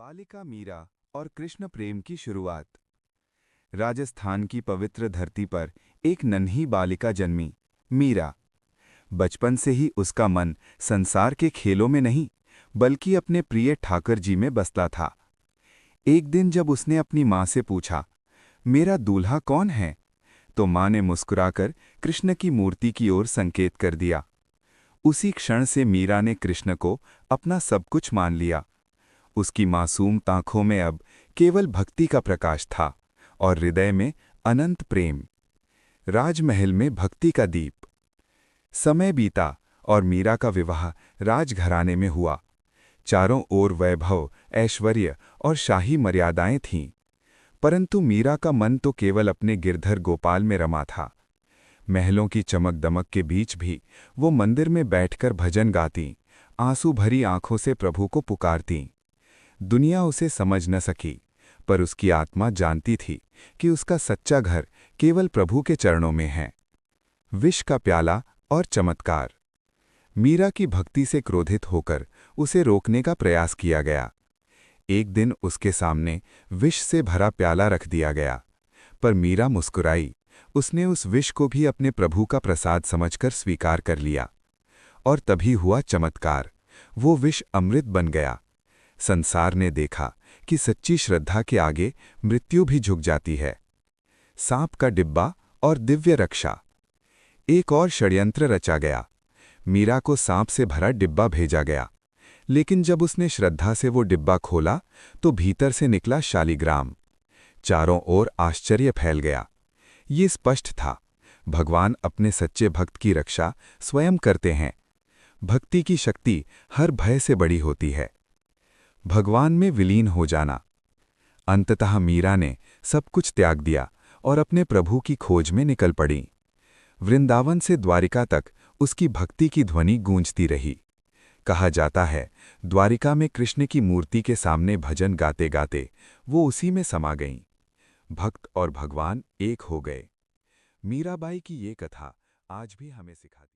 बालिका मीरा और कृष्ण प्रेम की शुरुआत। राजस्थान की पवित्र धरती पर एक नन्ही बालिका जन्मी, मीरा। बचपन से ही उसका मन संसार के खेलों में नहीं, बल्कि अपने प्रिय ठाकर जी में बसता था। एक दिन जब उसने अपनी माँ से पूछा, मेरा दूल्हा कौन है, तो माँ ने मुस्कुराकर कृष्ण की मूर्ति की ओर संकेत कर दिया। उसी क्षण से मीरा ने कृष्ण को अपना सब कुछ मान लिया। उसकी मासूम आंखों में अब केवल भक्ति का प्रकाश था और हृदय में अनंत प्रेम। राजमहल में भक्ति का दीप। समय बीता और मीरा का विवाह राजघराने में हुआ। चारों ओर वैभव, ऐश्वर्य और शाही मर्यादाएं थीं, परंतु मीरा का मन तो केवल अपने गिरधर गोपाल में रमा था। महलों की चमक दमक के बीच भी वो मंदिर में बैठकर भजन गाती, आंसू भरी आंखों से प्रभु को पुकारती। दुनिया उसे समझ न सकी, पर उसकी आत्मा जानती थी कि उसका सच्चा घर केवल प्रभु के चरणों में है। विष का प्याला और चमत्कार। मीरा की भक्ति से क्रोधित होकर उसे रोकने का प्रयास किया गया। एक दिन उसके सामने विष से भरा प्याला रख दिया गया, पर मीरा मुस्कुराई। उसने उस विष को भी अपने प्रभु का प्रसाद समझकर स्वीकार कर लिया। और तभी हुआ चमत्कार, वो विष अमृत बन गया। संसार ने देखा कि सच्ची श्रद्धा के आगे मृत्यु भी झुक जाती है। सांप का डिब्बा और दिव्य रक्षा। एक और षड्यंत्र रचा गया। मीरा को सांप से भरा डिब्बा भेजा गया, लेकिन जब उसने श्रद्धा से वो डिब्बा खोला तो भीतर से निकला शालिग्राम। चारों ओर आश्चर्य फैल गया। ये स्पष्ट था, भगवान अपने सच्चे भक्त की रक्षा स्वयं करते हैं। भक्ति की शक्ति हर भय से बड़ी होती है। भगवान में विलीन हो जाना। अंततः मीरा ने सब कुछ त्याग दिया और अपने प्रभु की खोज में निकल पड़ी। वृंदावन से द्वारिका तक उसकी भक्ति की ध्वनि गूंजती रही। कहा जाता है, द्वारिका में कृष्ण की मूर्ति के सामने भजन गाते गाते वो उसी में समा गईं। भक्त और भगवान एक हो गए। मीराबाई की ये कथा आज भी हमें सिखाती है।